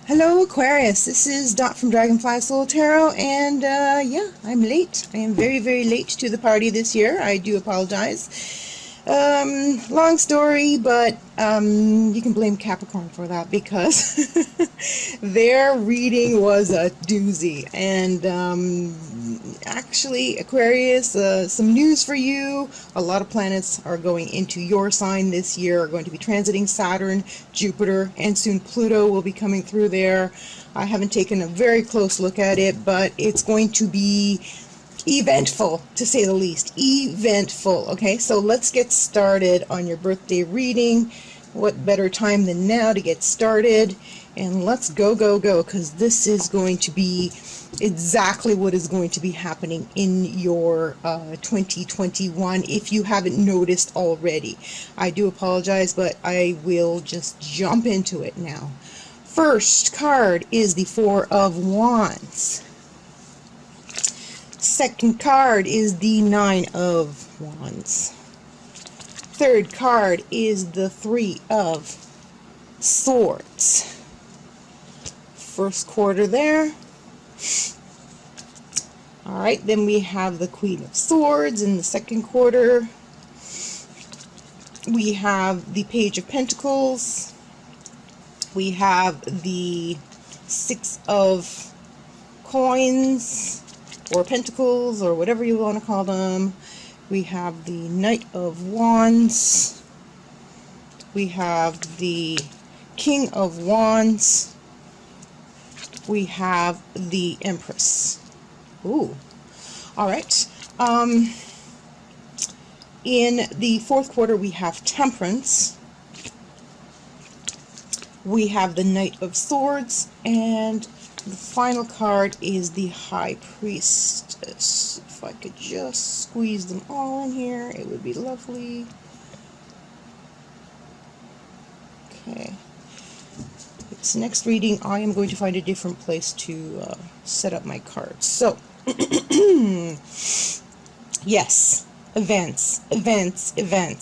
Hello Aquarius, this is Dot from Dragonfly Soul Tarot, and yeah, I'm late. I am very, very late to the party this year. I do apologize. Long story, but you can blame Capricorn for that because their reading was a doozy. And actually, Aquarius, some news for you. A lot of planets are going into your sign this year, are going to be transiting Saturn, Jupiter, and soon Pluto will be coming through there. I haven't taken a very close look at it, but it's going to be eventful, to say the least. Eventful. Okay, so let's get started on your birthday reading. What better time than now to get started? And let's go, because this is going to be exactly what is going to be happening in your 2021 if you haven't noticed already. I do apologize, but I will just jump into it now. First card is the Four of Wands. Second card is the Nine of Wands. Third card is the Three of Swords. First quarter there. Alright, then we have the Queen of Swords in the second quarter. We have the Page of Pentacles. We have the Six of Coins, or Pentacles, or whatever you want to call them. We have the Knight of Wands. We have the King of Wands. We have the Empress. Ooh. Alright. In the fourth quarter, we have Temperance. We have the Knight of Swords, and the final card is the High Priestess. If I could just squeeze them all in here, it would be lovely. Okay. This next reading, I am going to find a different place to set up my cards. So, yes, events.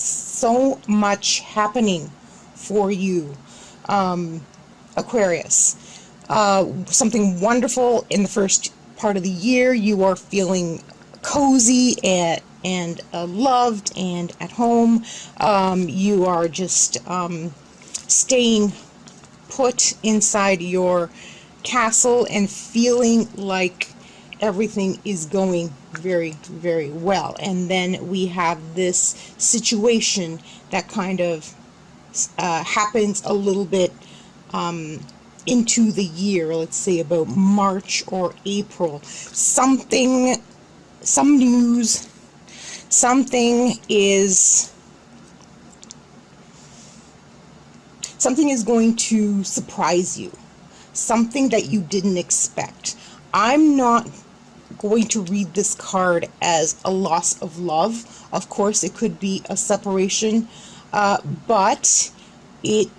So much happening for you, Aquarius. Something wonderful in the first part of the year. You are feeling cozy and loved and at home. You are just staying put inside your castle and feeling like everything is going very, very well. And then we have this situation that kind of happens a little bit into the year, let's say about March or April. Some news, something is going to surprise you, something that you didn't expect. I'm not going to read this card as a loss of love. Of course, it could be a separation, but it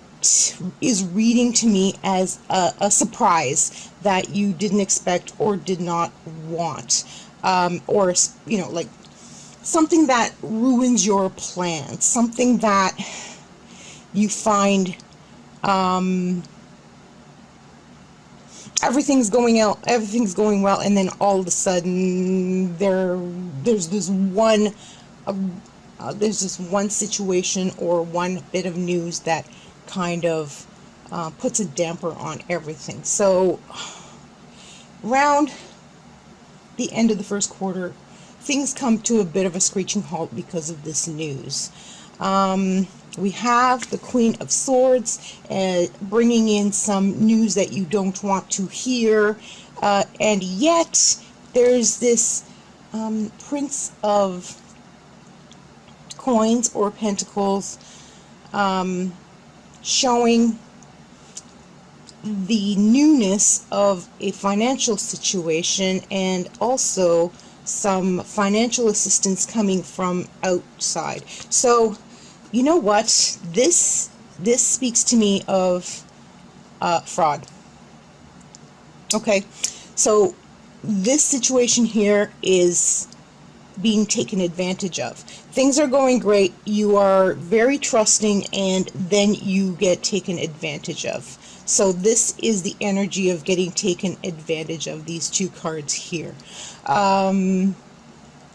is reading to me as a surprise that you didn't expect or did not want, or like something that ruins your plans, something that you find everything's going well, and then all of a sudden there's this one situation or one bit of news that kind of puts a damper on everything. So around the end of the first quarter, things come to a bit of a screeching halt because of this news. We have the Queen of Swords bringing in some news that you don't want to hear, and yet there's this Prince of Coins or Pentacles showing the newness of a financial situation, and also some financial assistance coming from outside. So you know what, this speaks to me of fraud. Okay, so this situation here is being taken advantage of. Things are going great, you are very trusting, and then you get taken advantage of. So this is the energy of getting taken advantage of, these two cards here.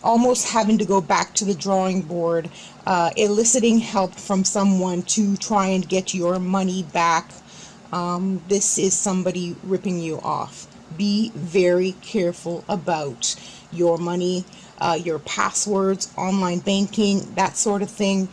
Almost having to go back to the drawing board, eliciting help from someone to try and get your money back. This is somebody ripping you off. Be very careful about your money, your passwords, online banking, that sort of thing.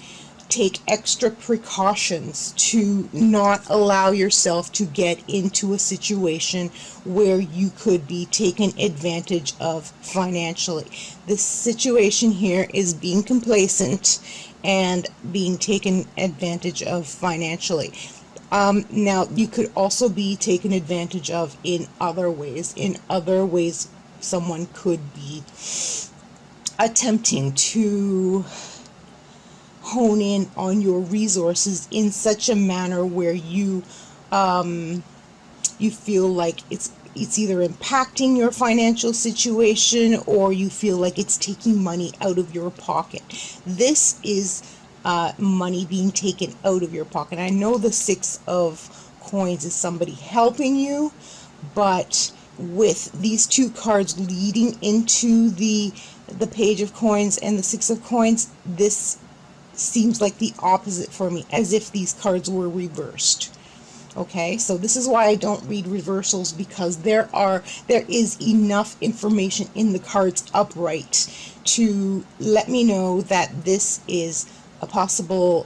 Take extra precautions to not allow yourself to get into a situation where you could be taken advantage of financially. This situation here is being complacent and being taken advantage of financially. Now, you could also be taken advantage of in other ways. In other ways, someone could be attempting to hone in on your resources in such a manner where you feel like it's either impacting your financial situation, or you feel like it's taking money out of your pocket. This is money being taken out of your pocket. I know the Six of Coins is somebody helping you, but with these two cards leading into the Page of Coins and the Six of Coins, this seems like the opposite for me, as if these cards were reversed. Okay, so this is why I don't read reversals, because there is enough information in the cards upright to let me know that this is a possible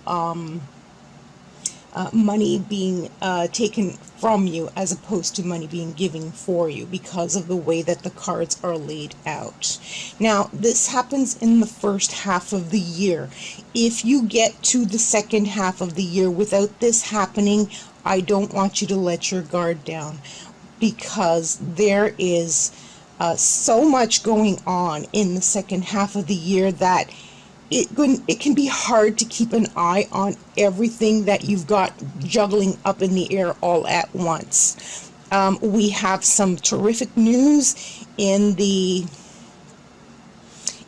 money being taken from you, as opposed to money being given for you, because of the way that the cards are laid out. Now, this happens in the first half of the year. If you get to the second half of the year without this happening, I don't want you to let your guard down, because there is so much going on in the second half of the year that it can be hard to keep an eye on everything that you've got juggling up in the air all at once. We have some terrific news in the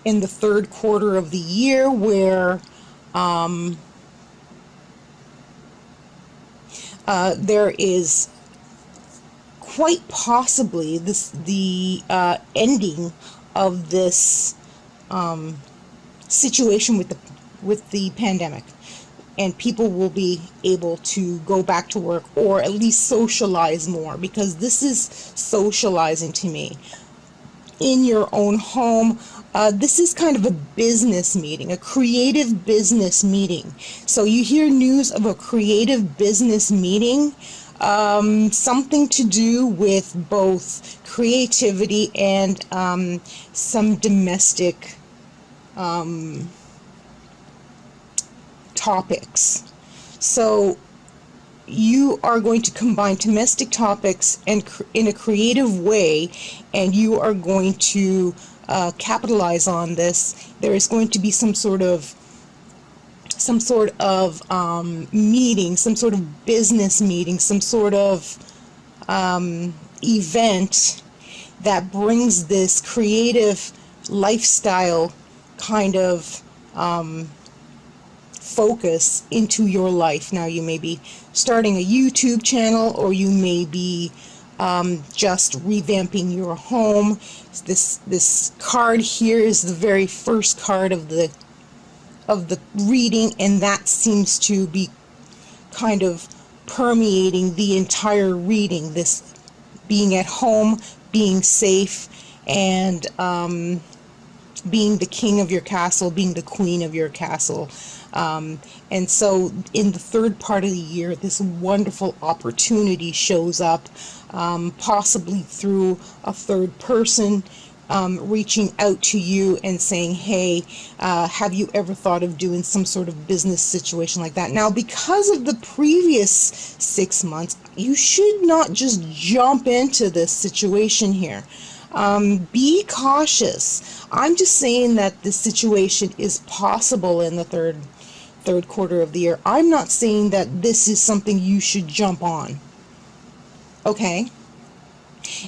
third quarter of the year, where there is quite possibly the ending of this situation with the pandemic, and people will be able to go back to work, or at least socialize more, because this is socializing to me in your own home. This is kind of a business meeting, a creative business meeting. So you hear news of a creative business meeting, something to do with both creativity and some domestic topics. So you are going to combine domestic topics and in a creative way, and you are going to capitalize on this. There is going to be some sort of meeting, some sort of business meeting, some sort of event that brings this creative lifestyle kind of focus into your life. Now, you may be starting a YouTube channel, or you may be just revamping your home. This card here is the very first card of the reading, and that seems to be kind of permeating the entire reading. This being at home, being safe, and being the king of your castle, being the queen of your castle. And so in the third part of the year, this wonderful opportunity shows up, possibly through a third person reaching out to you and saying, hey, have you ever thought of doing some sort of business situation like that? Now, because of the previous 6 months, you should not just jump into this situation here. Be cautious. I'm just saying that this situation is possible in the third quarter of the year. I'm not saying that this is something you should jump on. Okay?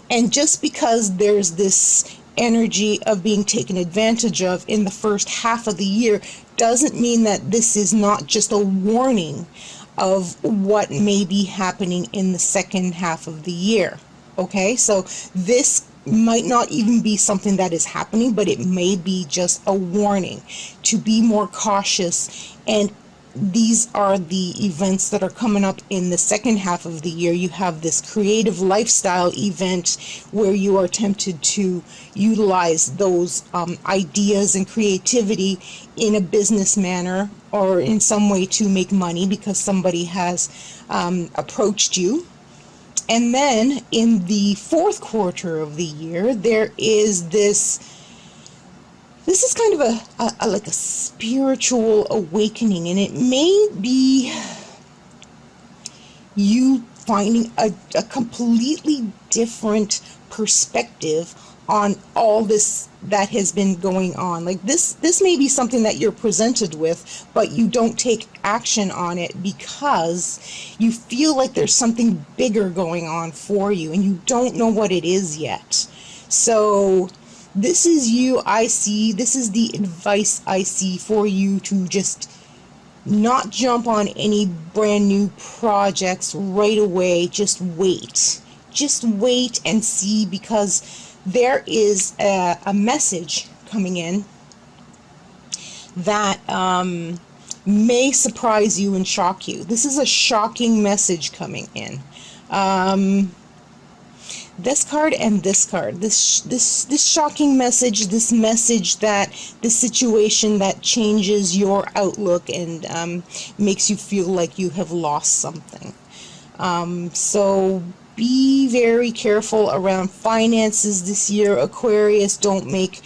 And just because there's this energy of being taken advantage of in the first half of the year doesn't mean that this is not just a warning of what may be happening in the second half of the year. Okay, so this might not even be something that is happening, but it may be just a warning to be more cautious. And these are the events that are coming up in the second half of the year. You have this creative lifestyle event where you are tempted to utilize those ideas and creativity in a business manner or in some way to make money because somebody has approached you. And then in the fourth quarter of the year, there is this is kind of a like a spiritual awakening, and it may be you finding a completely different perspective on all this that has been going on. Like this may be something that you're presented with, but you don't take action on it because you feel like there's something bigger going on for you and you don't know what it is yet. So this is you, I see, this is the advice I see for you to just not jump on any brand new projects right away. Just wait. Just wait and see, because there is a message coming in that may surprise you and shock you. This is a shocking message coming in. This card and this card, this shocking message, this message that this situation that changes your outlook and makes you feel like you have lost something. So be very careful around finances this year, Aquarius. Don't make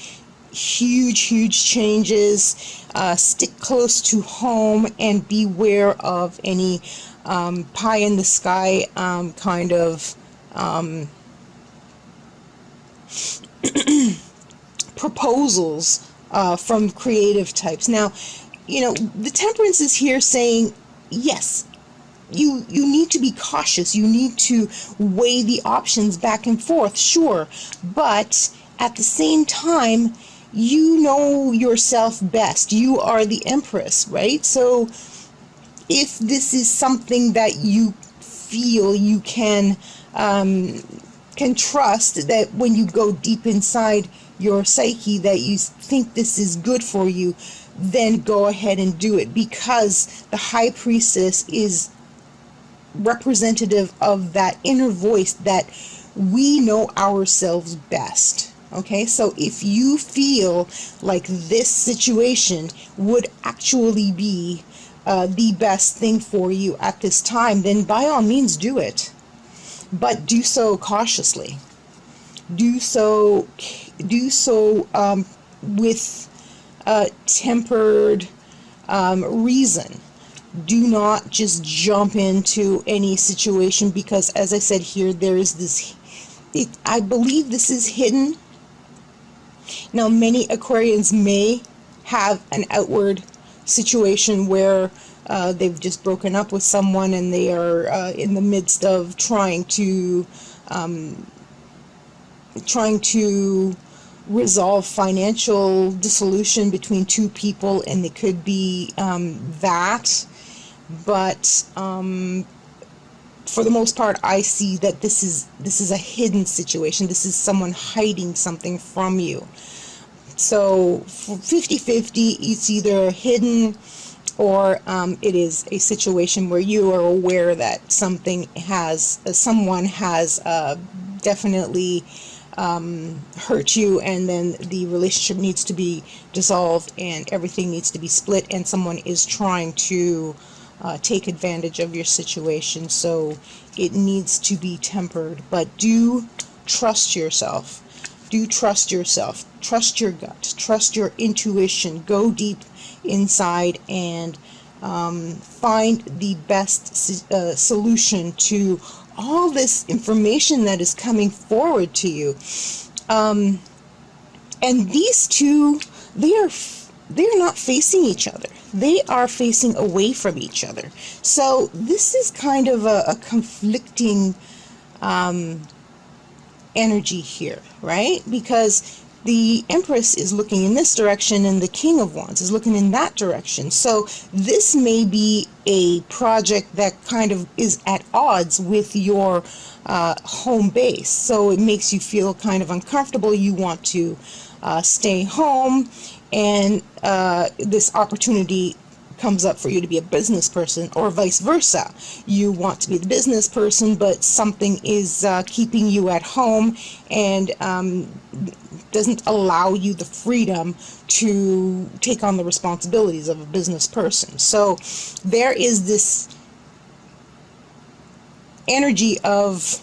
huge changes. Stick close to home and beware of any pie in the sky kind of proposals from creative types. Now, the Temperance is here saying, yes, you need to be cautious. You need to weigh the options back and forth, sure, but at the same time, you know yourself best. You are the Empress, right? So if this is something that you feel you can trust, that when you go deep inside your psyche that you think this is good for you, then go ahead and do it, because the High Priestess is representative of that inner voice that we know ourselves best. Okay, so if you feel like this situation would actually be the best thing for you at this time, then by all means do it. But do so cautiously. Do so with tempered reason. Do not just jump into any situation, because, as I said here, there is this. I believe this is hidden. Now, many Aquarians may have an outward situation where they've just broken up with someone and they are in the midst of trying to resolve financial dissolution between two people, and it could be that. But for the most part, I see that this is a hidden situation. This is someone hiding something from you. So for 50-50, it's either hidden or it is a situation where you are aware that someone has definitely hurt you, and then the relationship needs to be dissolved and everything needs to be split, and someone is trying to take advantage of your situation. So it needs to be tempered, but do trust yourself. Do trust yourself. Trust your gut. Trust your intuition. Go deep inside and find the best solution to all this information that is coming forward to you. And these two, they are not facing each other. They are facing away from each other. So this is kind of a conflicting energy here, right? Because the Empress is looking in this direction and the King of Wands is looking in that direction. So this may be a project that kind of is at odds with your home base. So it makes you feel kind of uncomfortable. You want to stay home, and this opportunity comes up for you to be a business person, or vice versa. You want to be the business person, but something is keeping you at home and doesn't allow you the freedom to take on the responsibilities of a business person. So there is this energy of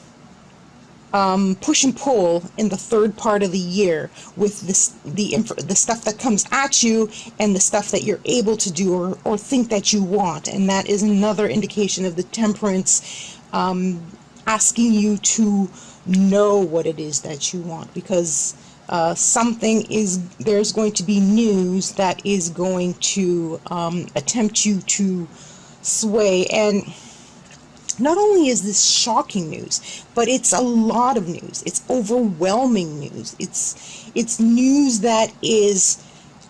push and pull in the third part of the year with the stuff that comes at you and the stuff that you're able to do or think that you want. And that is another indication of the Temperance asking you to know what it is that you want, because there's going to be news that is going to attempt you to sway. And not only is this shocking news, but it's a lot of news. It's overwhelming news. It's news that is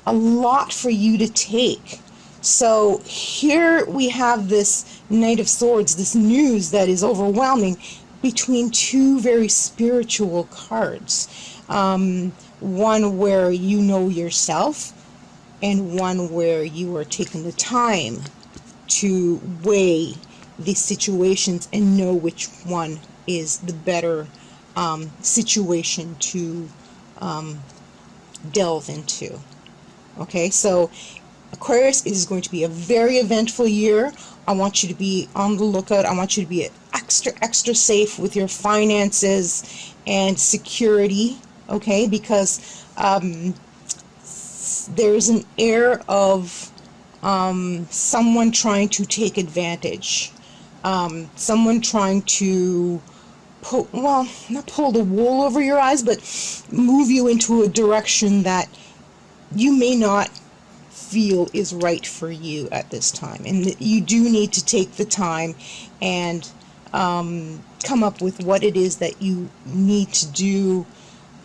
a lot for you to take. So here we have this Knight of Swords, this news that is overwhelming, between two very spiritual cards. One where you know yourself, and one where you are taking the time to weigh these situations and know which one is the better situation to delve into. Okay, so Aquarius is going to be a very eventful year. I want you to be on the lookout. I want you to be extra safe with your finances and security, okay, because there's an air of someone trying to take advantage, someone trying to not pull the wool over your eyes, but move you into a direction that you may not feel is right for you at this time. And you do need to take the time and come up with what it is that you need to do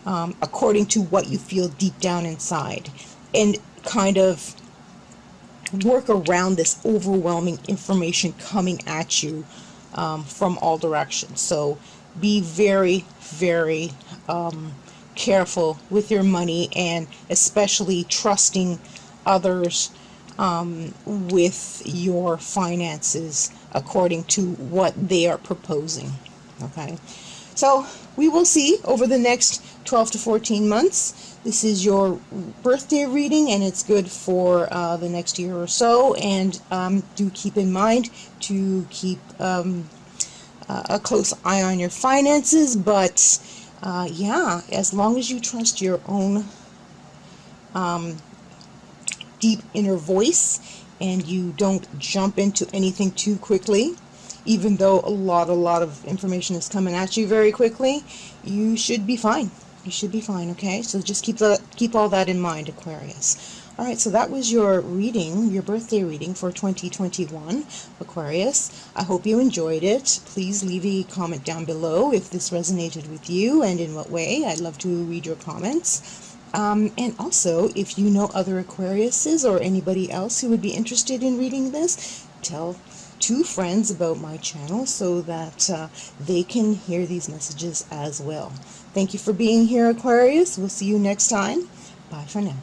according to what you feel deep down inside, and kind of work around this overwhelming information coming at you from all directions. So be very, very careful with your money, and especially trusting others with your finances according to what they are proposing. Okay, so we will see over the next 12 to 14 months. This is your birthday reading, and it's good for the next year or so. And do keep in mind to keep a close eye on your finances. But yeah, as long as you trust your own deep inner voice and you don't jump into anything too quickly, even though a lot of information is coming at you very quickly, you should be fine. You should be fine, okay? So just keep all that in mind, Aquarius. All right, so that was your reading, your birthday reading for 2021, Aquarius. I hope you enjoyed it. Please leave a comment down below if this resonated with you and in what way. I'd love to read your comments. And also, if you know other Aquariuses or anybody else who would be interested in reading this, tell 2 friends about my channel so that they can hear these messages as well. Thank you for being here, Aquarius. We'll see you next time. Bye for now.